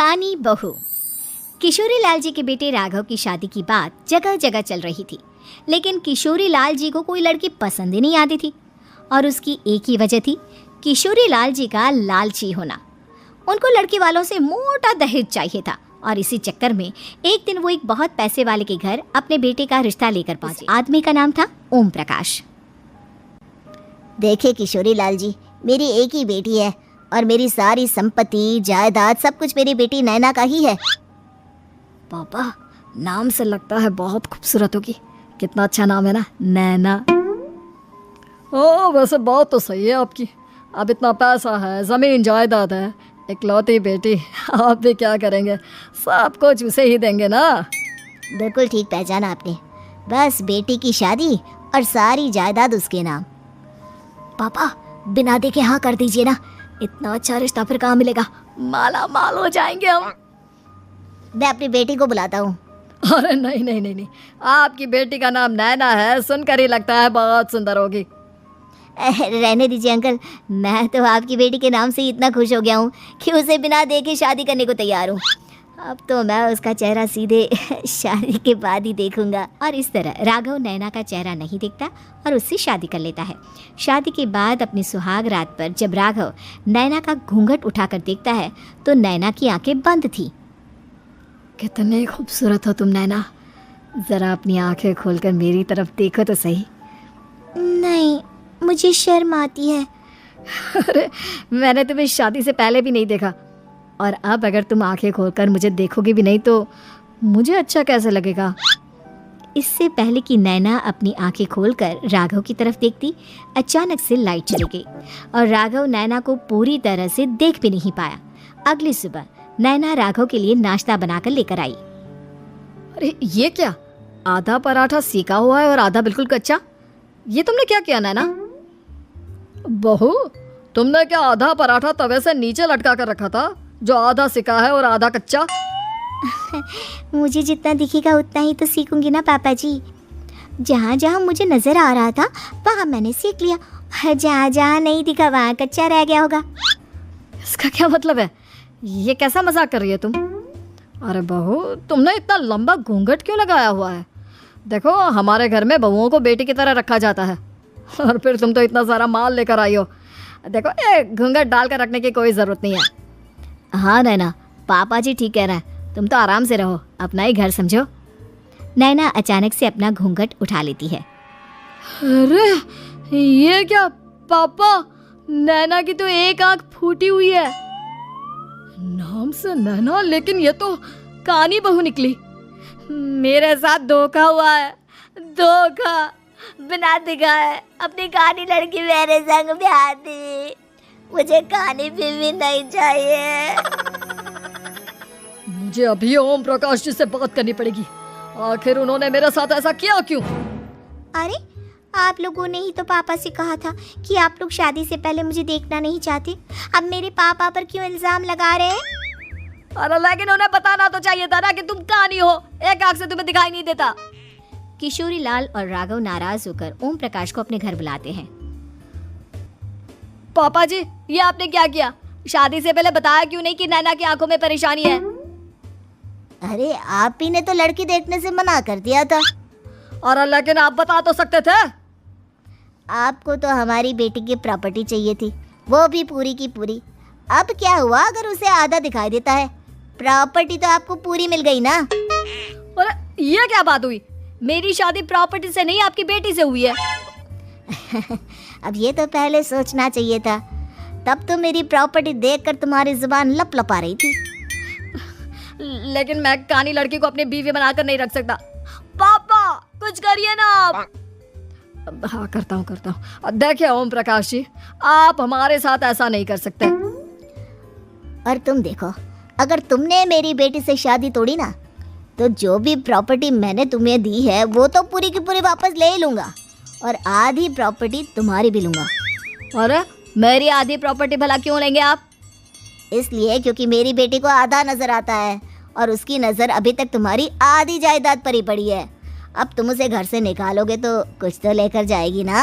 कानी बहू। किशोरी लाल जी के बेटे राघव की शादी की बात जगह जगह चल रही थी, लेकिन किशोरी लाल जी को कोई लड़की पसंद ही नहीं आती थी। और उसकी एक ही वजह थी, किशोरी लाल जी का लालची होना। उनको लड़की वालों से मोटा दहेज चाहिए था और इसी चक्कर में एक दिन वो एक बहुत पैसे वाले के घर अपने बेटे का रिश्ता लेकर पहुंचे। आदमी का नाम था ओम प्रकाश। देखे किशोरी लाल जी, मेरी एक ही बेटी है और मेरी सारी संपत्ति जायदाद सब कुछ मेरी बेटी नैना का ही है। पापा, नाम से लगता है बहुत खूबसूरत होगी। कितना अच्छा नाम है ना, नैना। वैसे बात तो सही है आपकी। अब इतना पैसा है, ज़मीन जायदाद है, इकलौती बेटी, आप भी क्या करेंगे? सब कुछ उसे ही देंगे ना। बिल्कुल ठीक पहचाना आपने। बस बेटी की शादी और सारी जायदाद उसके नाम। पापा, बिना देखे हाँ कर दीजिए ना। इतना अच्छा रिश्ता फिर कहाँ मिलेगा? माला माल हो जाएंगे हम। मैं अपनी बेटी को बुलाता हूँ। अरे नहीं नहीं नहीं नहीं, आपकी बेटी का नाम नैना है, सुनकर ही लगता है बहुत सुंदर होगी। रहने दीजिए अंकल, मैं तो आपकी बेटी के नाम से ही इतना खुश हो गया हूँ कि उसे बिना देखे शादी करने को तैयार हूँ। अब तो मैं उसका चेहरा सीधे शादी के बाद ही देखूंगा। और इस तरह राघव नैना का चेहरा नहीं देखता और उससे शादी कर लेता है। शादी के बाद अपनी सुहाग रात पर जब राघव नैना का घूंघट उठाकर देखता है तो नैना की आंखें बंद थी। कितने खूबसूरत हो तुम नैना, ज़रा अपनी आंखें खोलकर मेरी तरफ देखो तो सही। नहीं, मुझे शर्म आती है। अरे, मैंने तुम्हें शादी से पहले भी नहीं देखा, और अब अगर तुम आंखें खोलकर मुझे देखोगी भी नहीं तो मुझे अच्छा कैसे लगेगा? इससे पहले कि नैना अपनी आंखें खोलकर राघव की तरफ देखती, अचानक से लाइट चली गई और राघव नैना को पूरी तरह से देख भी नहीं पाया। अगली सुबह नैना राघव के लिए नाश्ता बनाकर लेकर आई। अरे ये क्या, आधा पराठा सेका हुआ है और आधा बिल्कुल कच्चा। ये तुमने क्या किया नैना? बहू, तुमने क्या आधा पराठा तवे से नीचे लटका कर रखा था, जो आधा सेका है और आधा कच्चा? मुझे जितना दिखेगा उतना ही तो सीखूंगी ना पापा जी। जहाँ जहाँ मुझे नजर आ रहा था वहाँ मैंने सीख लिया, जहाँ जहाँ नहीं दिखा वहाँ कच्चा रह गया होगा। इसका क्या मतलब है? ये कैसा मजाक कर रही है तुम? अरे बहू, तुमने इतना लंबा घूंघट क्यों लगाया हुआ है? देखो, हमारे घर में बहुओं को बेटी की तरह रखा जाता है, और फिर तुम तो इतना सारा माल लेकर आई हो। देखो, ये घूंघट डाल कर रखने की कोई ज़रूरत नहीं है। हाँ नैना, पापा जी ठीक कह रहे हैं, तुम तो आराम से रहो, अपना ही घर समझो। नैना अचानक से अपना घूंघट उठा लेती है। अरे ये क्या पापा, नैना की तो एक आंख फूटी हुई है। नाम से नैना, लेकिन ये तो कानी बहू निकली। मेरे साथ धोखा हुआ है, धोखा। बिना दिखाए अपनी कानी लड़की मेरे संग ब्याह दी। मुझे कानी बीवी नहीं चाहिए। मुझे अभी ओम प्रकाश जी से बात करनी पड़ेगी। आखिर उन्होंने मेरे साथ ऐसा किया क्यों? अरे, आप लोगों ने ही तो पापा से कहा था कि आप लोग शादी से पहले मुझे देखना नहीं चाहते। अब मेरे पापा पर क्यों इल्जाम लगा रहे हैं? अरे लेकिन उन्हें बताना तो चाहिए था ना कि तुम कानी हो, एक आंख से तुम्हें दिखाई नहीं देता। किशोरी लाल और राघव नाराज होकर ओम प्रकाश को अपने घर बुलाते हैं। पापा जी, ये आपने क्या किया? शादी से पहले बताया क्यों नहीं कि नैना की आंखों में परेशानी है? अरे, आप ही ने तो लड़की देखने से मना कर दिया था। और लेकिन आप बता तो सकते थे। आपको तो हमारी बेटी की प्रॉपर्टी चाहिए थी, वो भी पूरी की पूरी। अब क्या हुआ अगर उसे आधा दिखाई देता है? प्रॉपर्टी तो आपको पूरी मिल गई ना। अरे ये क्या बात हुई? मेरी शादी प्रॉपर्टी से नहीं, आपकी बेटी से हुई है। अब ये तो पहले सोचना चाहिए था, तब तो मेरी प्रॉपर्टी देखकर तुम्हारी जुबान लप लपा रही थी। लेकिन मैं कानी लड़की को अपनी बीवी बनाकर नहीं रख सकता। पापा, कुछ करिए ना आप। हाँ, करता हूँ। देखिए ओम प्रकाश जी, आप हमारे साथ ऐसा नहीं कर सकते। और तुम देखो, अगर तुमने मेरी बेटी से शादी तोड़ी ना, तो जो भी प्रॉपर्टी मैंने तुम्हें दी है वो तो पूरी की पूरी वापस ले ही लूंगा, और आधी प्रॉपर्टी तुम्हारी भी लूंगा। अरे, मेरी आधी प्रॉपर्टी भला क्यों लेंगे आप? इसलिए क्योंकि मेरी बेटी को आधा नजर आता है और उसकी नजर अभी तक तुम्हारी आधी जायदाद पर ही पड़ी है। अब तुम उसे घर से निकालोगे तो कुछ तो लेकर जाएगी ना।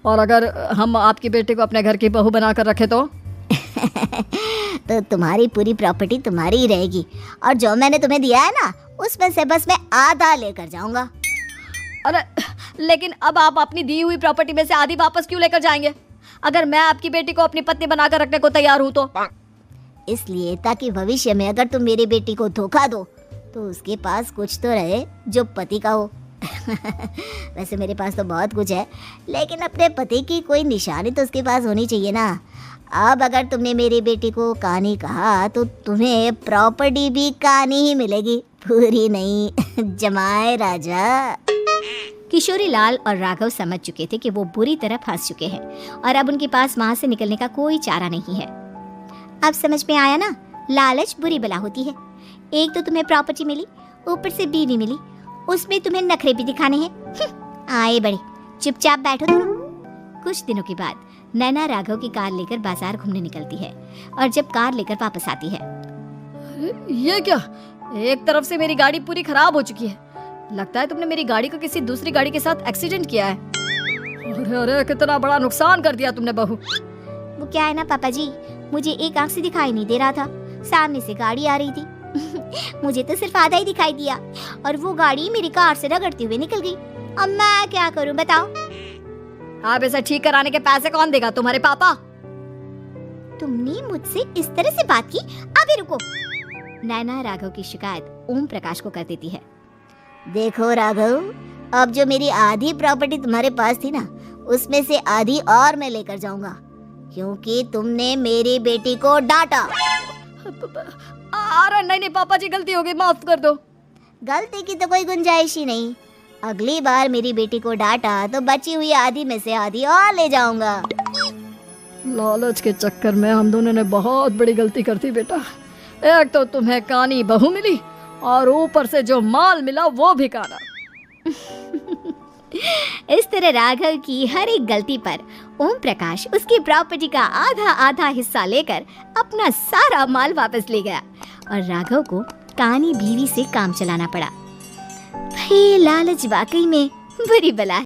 और अगर हम आपकी बेटी को अपने घर की बहू बनाकर रखे तो? तो तुम्हारी पूरी प्रॉपर्टी तुम्हारी ही रहेगी, और जो मैंने तुम्हें दिया है ना उसमें से बस मैं आधा लेकर जाऊंगा। अरे लेकिन अब आप अपनी दी हुई प्रॉपर्टी में से आधी वापस क्यों लेकर जाएंगे? अगर मैं आपकी बेटी को अपनी पत्नी बनाकर रखने को तैयार हूँ तो? इसलिए ताकि भविष्य में अगर तुम मेरी बेटी को धोखा दो तो उसके पास कुछ तो रहे जो पति का हो। वैसे मेरे पास तो बहुत कुछ है, लेकिन अपने पति की कोई निशानी तो उसके पास होनी चाहिए ना। अब अगर तुमने मेरी बेटी को कहानी कहा तो तुम्हें प्रॉपर्टी भी कहानी ही मिलेगी, पूरी नहीं। जमाए राजा। किशोरी लाल और राघव समझ चुके थे कि वो बुरी तरह फंस चुके हैं और अब उनके पास वहां से निकलने का कोई चारा नहीं है। अब समझ में आया ना, लालच बुरी बला होती है। एक तो तुम्हें प्रॉपर्टी मिली, ऊपर से बीवी मिली, उसमें तुम्हें नखरे भी दिखाने हैं। आए बड़े, चुपचाप बैठो दोनों। कुछ दिनों के बाद नैना राघव की कार लेकर बाजार घूमने निकलती है और जब कार लेकर वापस आती है, ये क्या? एक तरफ से मेरी गाड़ी पूरी खराब हो चुकी है। लगता है तुमने मेरी गाड़ी को किसी दूसरी गाड़ी के साथ एक्सीडेंट किया है। अरे अरे, कितना बड़ा नुकसान कर दिया तुमने बहू। वो क्या है ना पापा जी, मुझे एक आंख से दिखाई नहीं दे रहा था, सामने से गाड़ी आ रही थी। मुझे तो सिर्फ आधा ही दिखाई दिया और वो गाड़ी मेरी कार से रगड़ते हुए निकल गई। अब मैं क्या करूं बताओ? आप इसे ठीक कराने के पैसे कौन देगा? तुम्हारे पापा। तुमने मुझसे इस तरह से बात की? अभी रुको। नैना राघव की शिकायत ओम प्रकाश को कर देती है। देखो राघव, अब जो मेरी आधी प्रॉपर्टी तुम्हारे पास थी ना उसमें से आधी और मैं लेकर जाऊंगा, क्योंकि तुमने मेरी बेटी को डांटा। अरे नहीं नहीं पापा जी, गलती हो गई, माफ कर दो। गलती की तो कोई गुंजाइश ही नहीं। अगली बार मेरी बेटी को डांटा तो बची हुई आधी में से आधी और ले जाऊंगा। लालच के चक्कर में हम दोनों ने बहुत बड़ी गलती कर दी बेटा। एक तो तुम्हें कानी बहू मिली और ऊपर से जो माल मिला वो भी काना। इस तरह राघव की हर एक गलती पर ओम प्रकाश उसकी प्रॉपर्टी का आधा आधा हिस्सा लेकर अपना सारा माल वापस ले गया और राघव को कानी बीवी से काम चलाना पड़ा। भाई लालच वाकई में बुरी बला है।